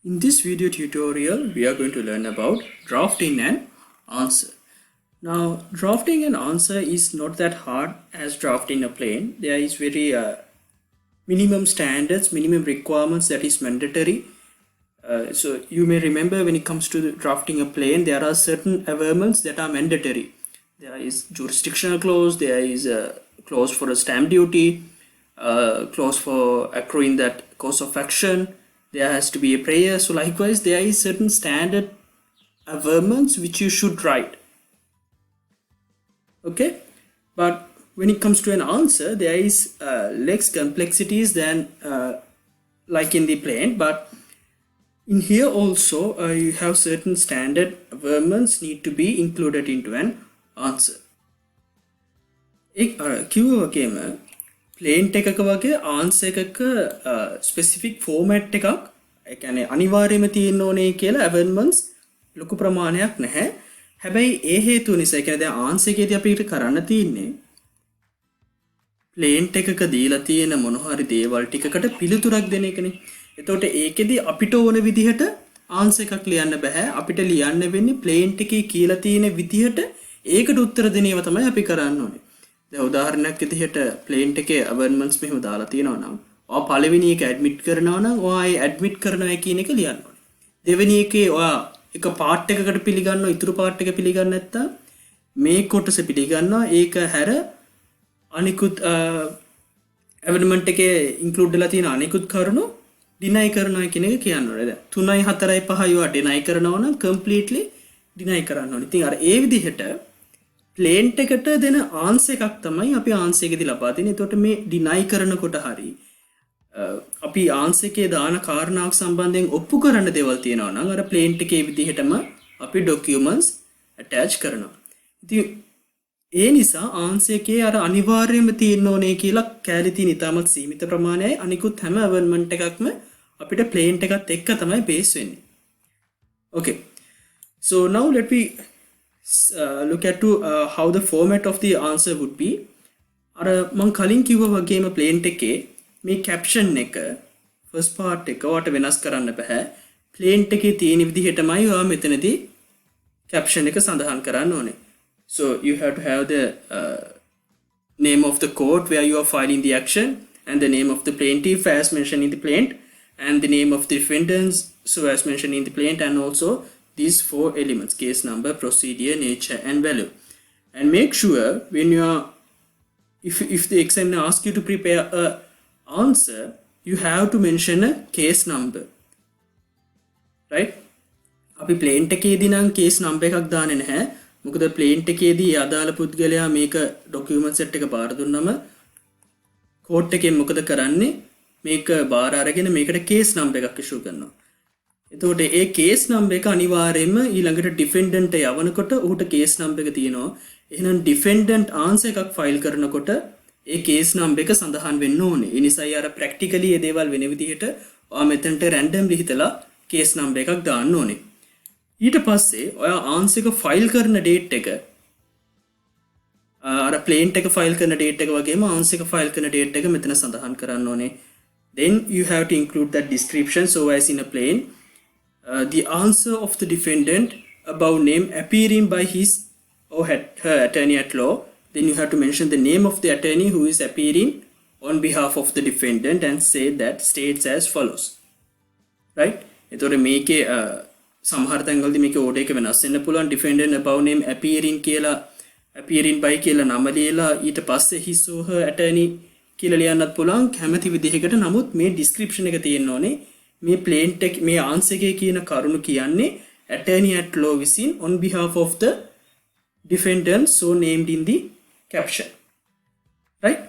In this video tutorial, we are going to learn about drafting an answer. Now, drafting an answer is not that hard as drafting a plane. There is very minimum standards, minimum requirements that is mandatory. So you may remember when it comes to drafting a plane, there are certain averments that are mandatory. There is jurisdictional clause, there is a clause for a stamp duty, clause for accruing that course of action. There has to be a prayer. So likewise, there is certain standard averments which you should write. Okay, but when it comes to an answer, there is less complexities than like in the plane. But in here also, you have certain standard averments need to be included into an answer. කිව්ව වගේම plaint එකක වගේ answer එකක specific format එකක් ඒ කියන්නේ අනිවාර්යයෙන්ම තියෙන්න ඕනේ කියලා ඇවර්මන්ට්ස් ලොකු ප්‍රමාණයක් නැහැ. හැබැයි ඒ හේතුව නිසා ඒ කියන්නේ දැන් ආන්සර් එකේදී අපිට කරන්න තියෙන්නේ ප්ලේන්ට් එකක දීලා තියෙන මොන හරි දේවල් ටිකකට පිළිතුරක් දෙන එකනේ. එතකොට ඒකෙදී අපිට ඕන විදිහට ආන්සර් එකක් ලියන්න බෑ. අපිට ලියන්න වෙන්නේ ප්ලේන්ට් එකේ කියලා තියෙන විදිහට ඒකට උත්තර දෙන ඒවා තමයි අපි කරන්න ඕනේ. දැන් උදාහරණයක් විදිහට ප්ලේන්ට් එකේ අවර්මන්ට්ස් මෙහෙම දාලා තියෙනවා නම් ඔයා පළවෙනි එක ඇඩ්මිට් කරනවා නම් ඔයා ඒ ඇඩ්මිට් කරනවා කියන එක ලියන්න ඕනේ. දෙවෙනි එකේ ඔයා එක පාර්ට් එකකට පිළිගන්නවා ඉතුරු පාර්ට් එක පිළිගන්නේ නැත්තම් මේ කොටස පිළිගන්නවා ඒක හැර අනිකුත් අවර්මන්ට් එකේ ඉන්ක්ලූඩ් වෙලා තියෙන අනිකුත් කරුණු ඩිනයි කරනවා කියන එක කියන්න ඕනේ. දැන් 3යි 4යි 5යි ඔයා ඩිනයි කරනවා නම් කම්ප්ලීට්ලි ඩිනයි කරන්න ඕනේ. ඉතින් අර ඒ විදිහට ප්ලේන්ට් එකට දෙන ආන්සර් එකක් තමයි අපි ආන්සර් එකේදී ලබා දෙන්නේ. එතකොට මේ ඩිනයි කරනකොට හරි අපි ආන්සර් එකේ දාන කාරණාවක් සම්බන්ධයෙන් ඔප්පු කරන්න දේවල් තියෙනවා නම් අර ප්ලේන්ට් එකේ විදිහටම අපි ડોකියුමන්ට්ස් ඇටච් කරනවා. ඉතින් ඒ නිසා ආන්සර් එකේ අර අනිවාර්යයෙන්ම තියෙන්න ඕනේ කියලා කැලේ තියෙන ඉතාමත් සීමිත ප්‍රමාණයයි අනිකුත් හැම අවර්මන්ට් එකක්ම අපිට ප්ලේන්ට් එකත් එක්ක තමයි බේස් වෙන්නේ. Okay. So now let me look at how the format of the answer would be. අර මම කලින් කිව්වා වගේම ප්ලේන්ට් එකේ මේ caption එක first part එක ඔයාට වෙනස් කරන්න බෑ. ප්ලේන්ට් එකේ තියෙන විදිහටමයි ඔයා මෙතනදී caption එක සඳහන් කරන්න ඕනේ. So you have to have the name of the court where you are filing the action and the name of the plaintiff as mentioned in the plaint and the name of the defendants so as mentioned in the plaint and also these 4 elements: case number, procedure, nature and value. And make sure when you are if the examiner asks you to prepare a answer, you have to mention a case number, right? අපි plaint එකේදී නම් case number එකක් දාන්නේ නැහැ. මොකද plaint එකේදී අදාළ පුද්ගලයා මේක ડોකියුමන්ට් සෙට් එක බාර දුන්නම කෝට් එකෙන් මොකද කරන්නේ? මේක බාර අරගෙන මේකට case number එකක් ඉෂුව කරනවා. එතකොට ඒ කේස් නම්බර් එක අනිවාර්යයෙන්ම ඊළඟට ඩිෆෙන්ඩන්ට් යවනකොට ඌට කේස් නම්බර් එක තියෙනවා. එහෙනම් ඩිෆෙන්ඩන්ට් ආන්සර් එකක් ෆයිල් කරනකොට ඒ කේස් නම්බර් එක සඳහන් වෙන්න ඕනේ. ඒ නිසායි අර ප්‍රැක්ටිකලි මේ දේවල් වෙන විදිහට ඔයා මෙතනට රැන්ඩම්ලි හිතලා කේස් නම්බර් එකක් දාන්න ඕනේ. ඊට පස්සේ ඔයා ආන්සර් එක ෆයිල් කරන ඩේට් එක අර ප්ලේන්ට් එක ෆයිල් කරන ඩේට් එක වගේම ආන්සර් එක ෆයිල් කරන ඩේට් එක මෙතන සඳහන් කරන්න ඕනේ. Then you have to include that description so as in a plain the answer of the defendant above name appearing by his or her attorney at law. Then you have to mention the name of the attorney who is appearing on behalf of the defendant and say that states as follows. Right? එතකොට මේකේ සමහර තැන්වලදී මේකේ order එක වෙනස් වෙන්න පුළුවන්. defendant above name appearing කියලා appearing by කියලා නම ලියලා ඊට පස්සේ his or her attorney කියලා ලියන්නත් පුළුවන් කැමති විදිහකට. නමුත් මේ description එක තියෙන්න ඕනේ. මේ ප්ලේන්ට් එක මේ ආන්සර් එකේ කියන කරුණු කියන්නේ attorney at law විසින් on behalf of the defendant so named in the caption, right?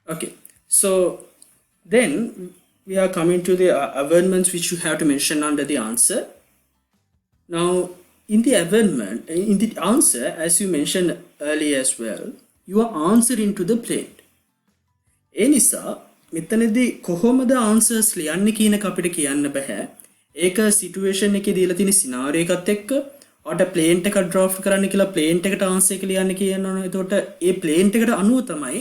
Okay, so then we are coming to the averments which you have to mention under the answer. Now in the averment in the answer, as you mentioned earlier as well, you are answering to the plaintiff. ඒ නිසා මෙතනදී කොහොමද answers ලියන්නේ කියන එක අපිට කියන්න බෑ. ඒක සිටුේෂන් එකේ දීලා තියෙන සිනාරියෝ එකත් එක්ක ඔයාට ප්ලේන්ට් එක ඩ්‍රාෆ්ට් කරන්න කියලා ප්ලේන්ට් එකට ආන්සර් එක ලියන්න කියනවා. එතකොට ඒ ප්ලේන්ට් එකට අනුව තමයි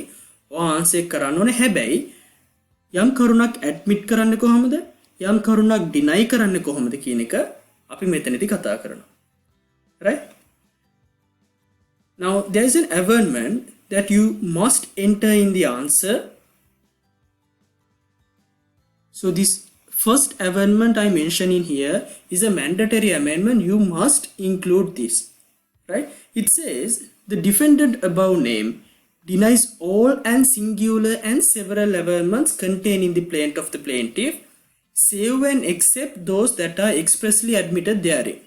ඔයා ආන්සර් එක කරන්න ඕනේ. හැබැයි යම් කරුණක් ඇඩ්මිට් කරන්නේ කොහොමද? යම් කරුණක් deny කරන්නේ කොහොමද කියන එක අපි මෙතනදී කතා කරනවා. Right? Now there is an amendment that you must enter in the answer. So this first amendment I mention in here is a mandatory amendment. You must include this. Right? It says the defendant above name denies all and singular and several amendments contained in the plaint of the plaintiff, save and except those that are expressly admitted therein.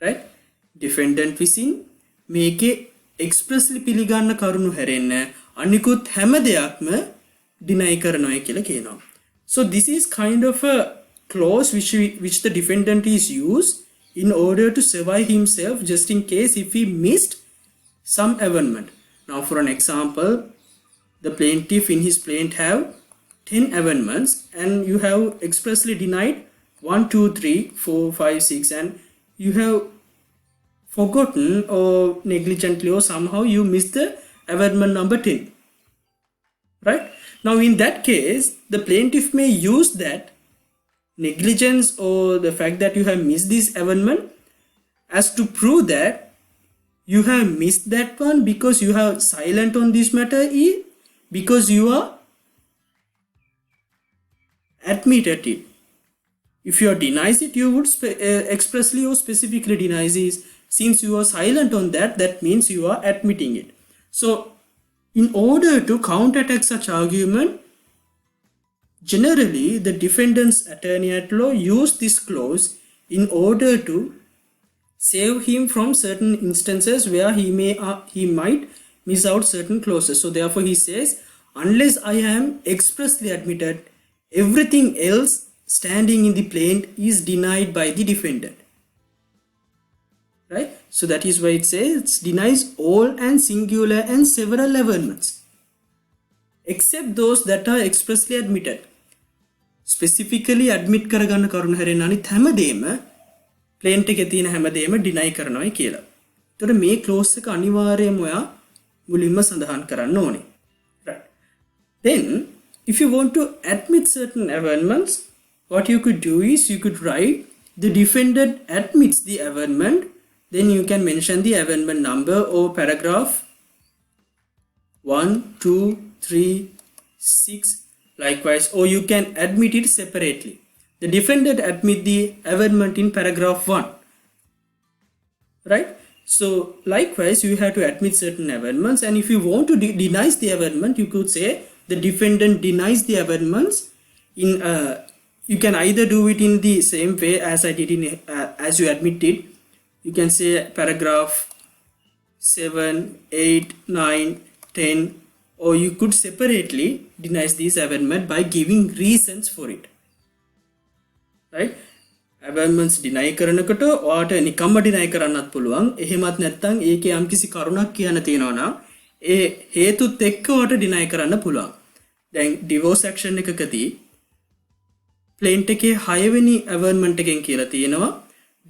Right? Defendant විසින් මේකේ expressly පිළිගන්න කරුණු හැරෙන්න අනිකුත් හැම දෙයක්ම deny කරනවා කියලා කියනවා. So this is kind of a clause which the defendant is used in order to survive himself just in case if he missed some amendment. Now for an example, the plaintiff in his plaint have 10 amendments and you have expressly denied 1, 2, 3, 4, 5, 6 and you have forgotten or negligently or somehow you missed the amendment number 10. Right? Now in that case, the plaintiff may use that negligence or the fact that you have missed this amendment as to prove that you have missed that one because you have silent on this matter because you are admitted it. If you are denies it, you would expressly or specifically denies it. Since you are silent on that, that means you are admitting it. So in order to counterattack such argument, generally the defendant's attorney at law use this clause in order to save him from certain instances where he might miss out certain clauses. So therefore he says, unless I am expressly admitted, everything else standing in the plaint is denied by the defendant. Right? So that is why it says it denies all and singular and several amendments except those that are expressly admitted. Specifically admit කරගන්න කරුණ හැරෙන්න අනිත් හැමදේම plaint එකේ තියෙන හැමදේම deny කරනවායි කියලා. ඒතකොට මේ clause එක අනිවාර්යයෙන්ම ඔයා මුලින්ම සඳහන් කරන්න ඕනේ. Right. Then if you want to admit certain amendments, what you could do is you could write the defendant admits the amendment. Then you can mention the amendment number or paragraph 1, 2, 3, 6 likewise, or you can admit it separately. The defendant admit the amendment in paragraph 1. Right? So likewise you have to admit certain amendments, and if you want to deny the amendment, you could say the defendant denies the amendments in you can either do it in the same way as I did in as you admit it. You can say paragraph 7, 8, 9, 10, or you could separately deny this amendment by giving reasons for it. Right? Amendments deny කරනකොට ඔයාට නිකම්ම deny කරන්නත් පුළුවන්. එහෙමත් නැත්නම් ඒකේ යම්කිසි කරුණක් කියන්න තියෙනවා නම් ඒ හේතුත් එක්ක ඔයාට deny කරන්න පුළුවන්. දැන් divorce action එකකදී plaint එකේ 6 වෙනි amendment එකෙන් කියලා තියෙනවා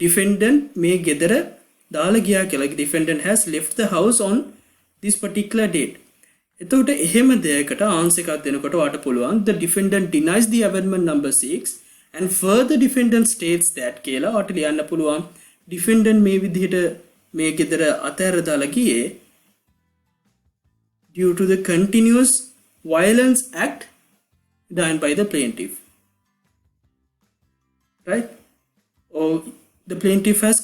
defendant may ගෙදර දාලා ගියා කියලා. Defendant has left the house on this particular date. එතකොට එහෙම දෙයකට ආන්සර් එකක් දෙනකොට ඔයාට පුළුවන් the defendant denies the amendment number 6 and further defendant states that කියලා ඔයාට ලියන්න පුළුවන් defendant මේ විදිහට මේ ගෙදර අතහැර දාලා ගියේ due to the continuous violence act done by the plaintiff. Right? Or the plaintiff has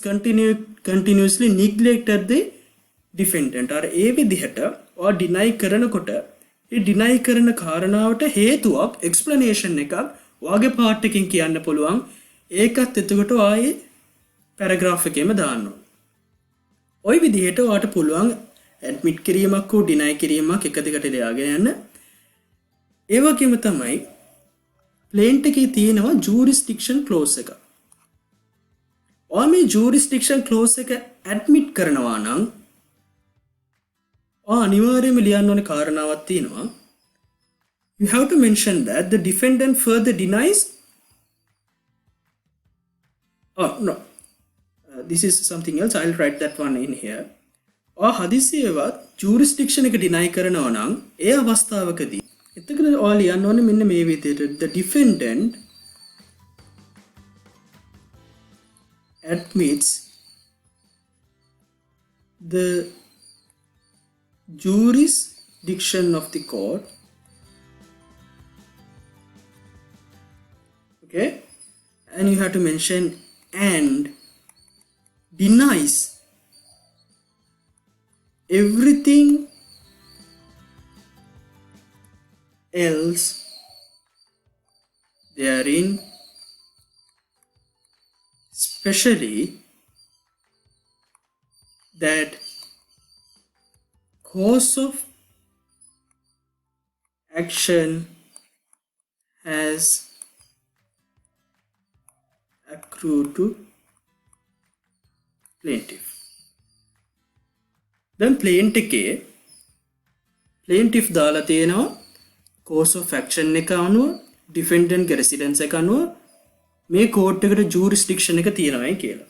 continuously neglected the defendant. අර ඒ විදිහට ඔයා deny කරනකොට ඒ deny කරන කාරණාවට හේතුවක් explanation එකක් ඔයාගේ part එකකින් කියන්න පුළුවන්. ඒකත් එතකොට ආයේ paragraph එකේම දාන්න ඕන. ওই විදිහට ඔයාට පුළුවන් admit කිරීමක් හෝ deny කිරීමක් එක දිගට ලියාගෙන යන්න. ඒ වගේම තමයි plaint එකේ තියෙනවා jurisdiction clause එක. ඔයා මේ jurisdiction clause එක admit කරනවා නම් අනිවාර්යයෙන්ම ලියන්න ඕනේ කාරණාවක් තියෙනවා. You have to mention that the defendant further denies. Oh no, this is something else. I'll write that one in here. හදිසියවත් jurisdiction එක deny කරනවා නම් ඒ අවස්ථාවකදී එතකොට ඔයාලා ලියන්න ඕනේ මෙන්න මේ විදිහට the defendant admits the jurisdiction of the court. Okay, and you have to mention and denies everything else therein, especially that cause of action has accrued to plaintiff. Then plaintiff දාලා තියෙනවා course of action එක අනුව defendant ගේ residence එක අනුව මේ court එකට jurisdiction එක තියෙනවායි කියලා.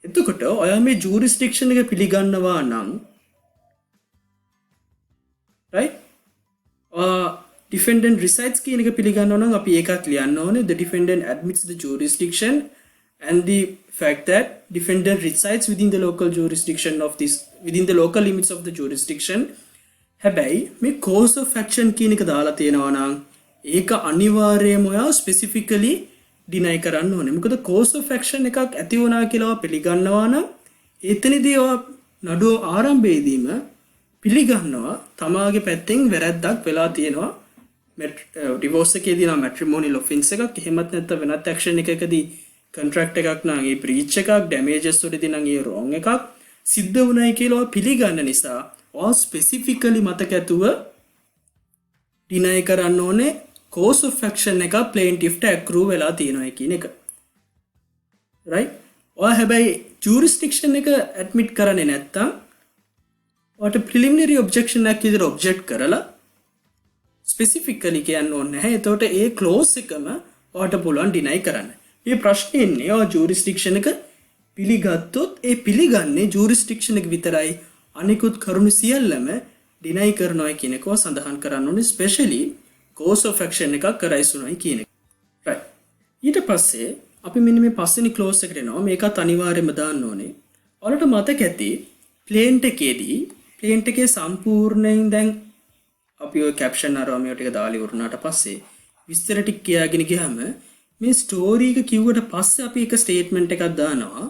එතකොට ඔයා මේ jurisdiction එක පිළිගන්නවා නම් right defendant resides කියන එක පිළිගන්නවා නම් අපි ඒකත් ලියන්න ඕනේ the defendant admits the jurisdiction and the fact that defendant resides within the local jurisdiction of this within the local limits of the jurisdiction. හැබැයි මේ course of action කියන එක දාලා තියෙනවා නම් ඒක අනිවාර්යයෙන්ම ඔයා specifically deny කරන්න ඕනේ. මොකද course of action එකක් ඇති වුණා කියලා පිළිගන්නවා නම් එතනදී ඔයා නඩුව ආරම්භයේදීම පිළිගන්නවා තමාගේ පැත්තෙන් වැරද්දක් වෙලා තියෙනවා. divorce එකේදී නම් matrimonial offense එකක් එහෙමත් නැත්නම් වෙනත් action එකකදී contract එකක් නම් ඒ breach එකක් damages වලදී නම් ඒ wrong එකක් සිද්ධ වුණයි කියලා පිළිගන්න නිසා or specifically මතක ඇතුව deny කරන්න ඕනේ course of action එක plaintiff ට accrue වෙලා තියෙනවා කියන එක. right? ඔයා හැබැයි jurisdiction එක admit කරන්නේ නැත්තම් ඔයාට preliminary objection එකක් විදිහට object කරලා specifically කියන්න ඕනේ නැහැ. එතකොට ඒ clause එකම ඔයාට පුළුවන් deny කරන්න. මේ ප්‍රශ්නේ ඉන්නේ ඔයා jurisdiction එක පිළිගත්තොත් ඒ පිළිගන්නේ jurisdiction එක විතරයි. අනිකුත් කරුණු සියල්ලම deny කරනවා කියන එක සඳහන් කරන්න ඕනේ especially course of action එකක් කරයිසුනයි කියන එක. right. ඊට පස්සේ අපි මෙන්න මේ පස්වෙනි clause එකට එනවා. මේකත් අනිවාර්යයෙන්ම දාන්න ඕනේ. ඔයාලට මතක ඇති plaint එකේ සම්පූර්ණයෙන් දැන් අපි ඔය caption අරවා මේව ටික දාලා ඉවරනාට පස්සේ විස්තර ටික කියාගෙන ගියාම මේ ස්ටෝරි එක කිව්වට පස්සේ අපි එක ස්ටේට්මන්ට් එකක් දානවා.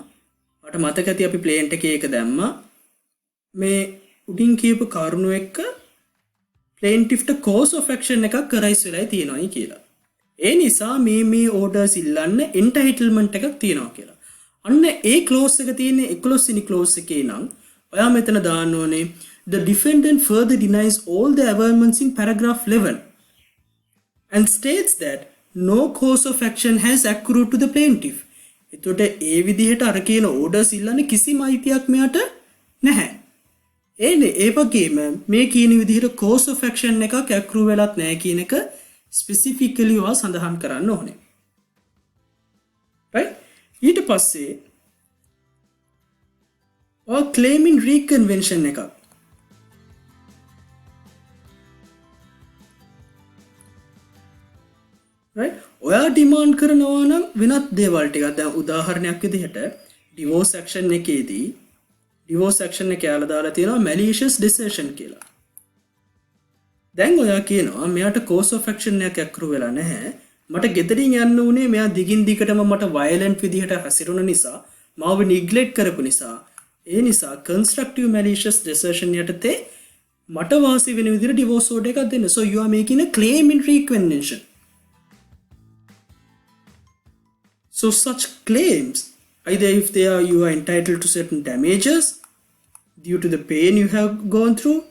ඔයාලට මතක ඇති අපි plaint එකේ එක දැම්මා. මේ උඩින් කියපු කරුණු එක්ක plaintiff ට course of action එකක් කරයිස් වෙලායි තියෙනවායි කියලා. ඒ නිසා මේ orders ඉල්ලන්න entitlement එකක් තියෙනවා කියලා. අන්න ඒ clause එක තියෙන්නේ 11 වෙනි clause එකේ නම් ඔයා මෙතන දාන්න ඕනේ the defendant further denies all the averments in paragraph 11 and states that no course of action has accrued to the plaintiff. එතකොට ඒ විදිහට අර කියන orders ඉල්ලන්නේ කිසිම අයිතියක් මෙයාට නැහැ. ඒ වගේම මේ කියන විදිහට course of action එකක් accrue වෙලත් නැහැ කියන එක specifically ඔයා සඳහන් කරන්න ඕනේ. right? ඊට පස්සේ ඔයා claim in reconvention එකක් right? ඔයා demand කරනවා නම් වෙනත් දේවල් ටිකක්. දැන් උදාහරණයක් විදිහට divorce action එකේදී divorce action එක යාලා දාලා තියෙනවා malicious desertion කියලා. දැන් ඔයා කියනවා මෙයාට course of action එකක් accrue වෙලා නැහැ. මට ගෙදරින් යන්න උනේ මෙයා දිගින් දිගටම මට violent විදිහට හැසිරුණ නිසා, මාව neglect කරපු නිසා. ඒ නිසා constructive malicious desertion යටතේ මට වාසි වෙන විදිහට divorce order එකක් දෙන්න. So you are making a claim in reconvention. So such claims, either if you are entitled to certain damages due to the pain you have gone through,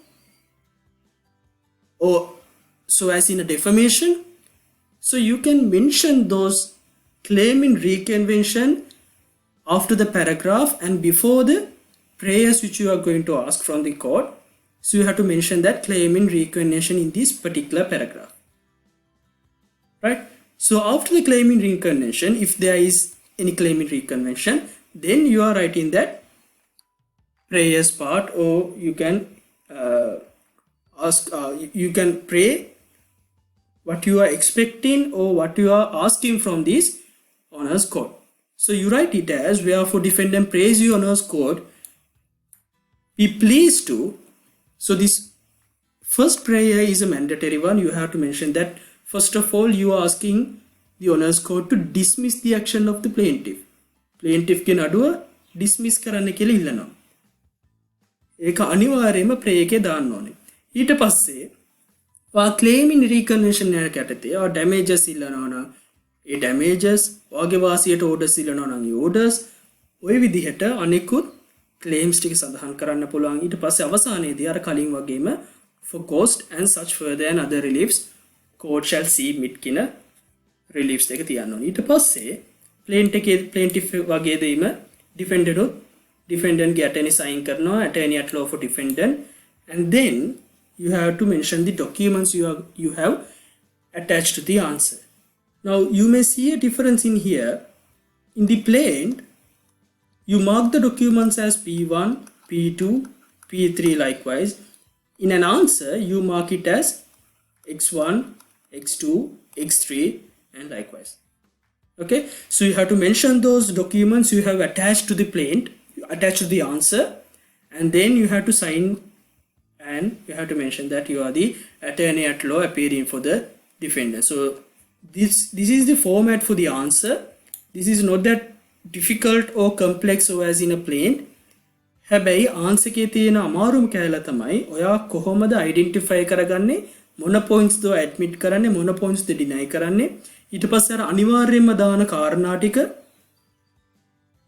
or so as in a defamation, so you can mention those claim in reconvention after the paragraph and before the prayers which you are going to ask from the court. So you have to mention that claim in reconvention in this particular paragraph. Right? So after the claim in reconvention, if there is any claim in reconvention, then you are writing that prayers part, or you can you can pray what you are expecting or what you are asking from this honors code. So you write it as, wherefore defendant praise you honors code, be pleased to. So this first prayer is a mandatory one. You have to mention that first of all you are asking the honors code to dismiss the action of the plaintiff. Plaintiff ගේ නඩුව dismiss කරන්න කියලා ඉල්ලනවා. ඒක අනිවාර්යයෙන්ම pray එකේ දාන්න ඕනේ. ඊට පස්සේ claim in reconvention එක යටතේ damages ඉල්ලනවා නම් ඒ damages ඔයගේ වාසියට orders ඉල්ලනවා නම් ඒ orders ওই විදිහට අනිකුත් claims ටික සඳහන් කරන්න පුළුවන්. ඊට පස්සේ අවසානයේදී අර කලින් වගේම for cost and such further and other reliefs court shall see mit කියන reliefs එක තියන්න ඕනේ. ඊට පස්සේ plaintiff වගේ දෙයිම defendant ගේ attorney sign කරනවා, attorney at law for defendant, and then you have to mention the documents you have attached to the answer. Now you may see a difference in here. In the plaint, you mark the documents as P1, P2, P3 likewise. In an answer, you mark it as X1, X2, X3 and likewise. Okay, so you have to mention those documents you have attached to the plaint, attached to the answer, and then you have to sign and you have to mention that you are the attorney at law appearing for the defendant. So this is the format for the answer. This is not that difficult or complex so as in a plaint. හැබැයි answer එකේ තියෙන අමාරුම කැලල තමයි ඔයා කොහොමද identify කරගන්නේ මොන points ද admit කරන්නේ මොන points ද deny කරන්නේ. ඊට පස්සේ අර අනිවාර්යයෙන්ම දාන කාරණා ටික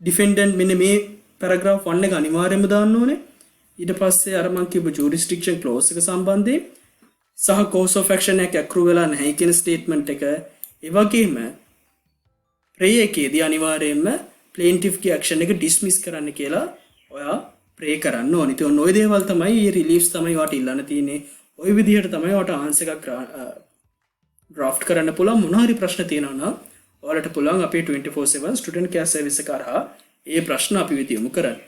defendant මෙන්න මේ paragraph 1 එක අනිවාර්යයෙන්ම දාන්න ඕනේ. ඊට පස්සේ අර මම කියපු jurisdiction clause එක සම්බන්ධයෙන් සහ course of action එක accrue වෙලා නැහැ කියන statement එක, ඒ වගේම pray එකේදී අනිවාර්යයෙන්ම plaintiff ගේ action එක dismiss කරන්න කියලා ඔයා pray කරන්න ඕනේ. ඉතින් ඔය දේවල් තමයි මේ reliefs තමයි ඔයාට ඉල්ලන්න තියෙන්නේ. ඔය විදිහට තමයි ඔයාට answer එකක් draft කරන්න පුළුවන්. මොන හරි ප්‍රශ්න තියෙනවා නම් ඔයාලට පුළුවන් අපේ 24/7 student care service එක කරා ඒ ප්‍රශ්න අපි විදිහට යොමු කරන්න.